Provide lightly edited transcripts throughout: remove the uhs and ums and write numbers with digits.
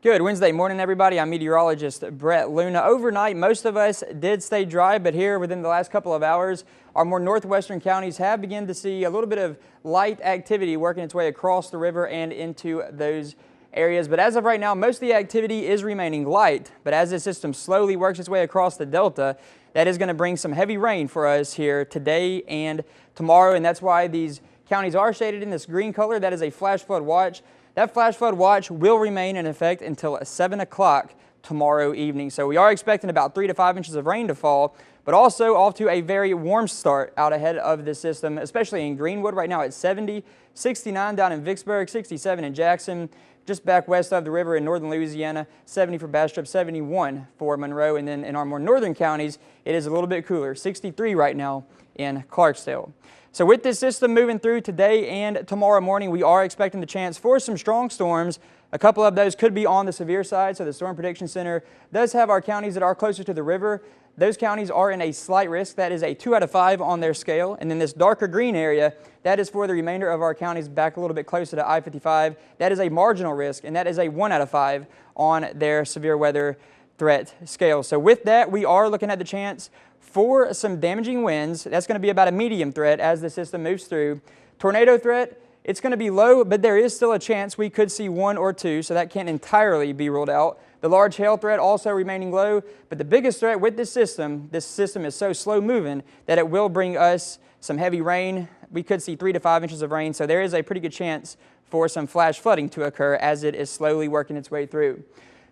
Good Wednesday morning, everybody. I'm meteorologist Brett Luna. Overnight, most of us did stay dry, but here within the last couple of hours, our more northwestern counties have begun to see a little bit of light activity working its way across the river and into those areas. But as of right now, most of the activity is remaining light. But as this system slowly works its way across the delta, that is going to bring some heavy rain for us here today and tomorrow. And that's why these counties are shaded in this green color. That is a flash flood watch. That flash flood watch will remain in effect until 7 o'clock tomorrow evening. So we are expecting about 3 to 5 inches of rain to fall, but also off to a very warm start out ahead of the system, especially in Greenwood. Right now it's 70, 69 down in Vicksburg, 67 in Jackson, just back west of the river in northern Louisiana, 70 for Bastrop, 71 for Monroe. And then in our more northern counties, it is a little bit cooler, 63 right now in Clarksdale. So with this system moving through today and tomorrow morning, we are expecting the chance for some strong storms. A couple of those could be on the severe side, so the Storm Prediction Center does have our counties that are closer to the river. Those counties are in a slight risk. That is a 2 out of 5 on their scale. And then this darker green area, that is for the remainder of our counties back a little bit closer to I-55. That is a marginal risk, and that is a 1 out of 5 on their severe weather threat scale. So with that, we are looking at the chance for some damaging winds. That's going to be about a medium threat as the system moves through. Tornado threat, it's going to be low, but there is still a chance we could see 1 or 2, so that can't entirely be ruled out. The large hail threat also remaining low, but the biggest threat with this system is so slow moving that it will bring us some heavy rain. We could see 3 to 5 inches of rain, so there is a pretty good chance for some flash flooding to occur as it is slowly working its way through.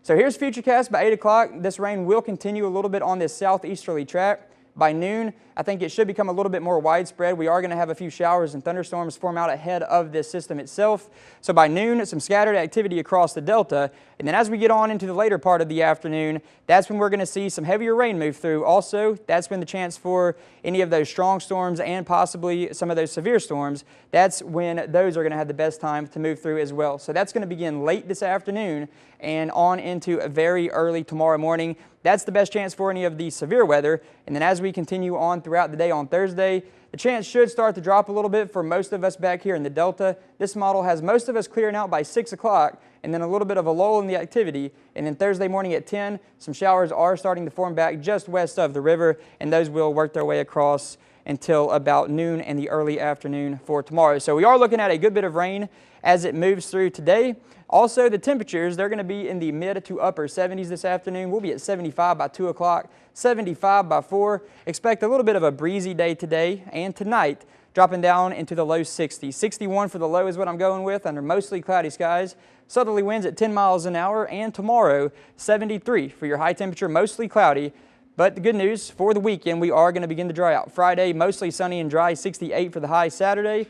So here's Futurecast by 8 o'clock. This rain will continue a little bit on this southeasterly track. By noon, I think it should become a little bit more widespread. We are going to have a few showers and thunderstorms form out ahead of this system itself. So by noon, some scattered activity across the delta. And then as we get on into the later part of the afternoon, that's when we're going to see some heavier rain move through. Also, that's when the chance for any of those strong storms and possibly some of those severe storms, that's when those are going to have the best time to move through as well. So that's going to begin late this afternoon and on into very early tomorrow morning. That's the best chance for any of the severe weather. And then as we continue on throughout the day on Thursday, the chance should start to drop a little bit for most of us back here in the delta. This model has most of us clearing out by 6 o'clock and then a little bit of a lull in the activity. And then Thursday morning at 10, some showers are starting to form back just west of the river, and those will work their way across until about noon and the early afternoon for tomorrow. So we are looking at a good bit of rain as it moves through today. Also, the temperatures, they're going to be in the mid to upper 70s this afternoon. We'll be at 75 by 2 o'clock, 75 by 4. Expect a little bit of a breezy day today and tonight, dropping down into the low 60s. 61 for the low is what I'm going with under mostly cloudy skies. Southerly winds at 10 miles an hour, and tomorrow 73 for your high temperature, mostly cloudy. But the good news for the weekend, we are going to begin to dry out. Friday, mostly sunny and dry, 68 for the high. Saturday,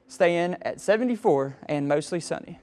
stay in at 74 and mostly sunny.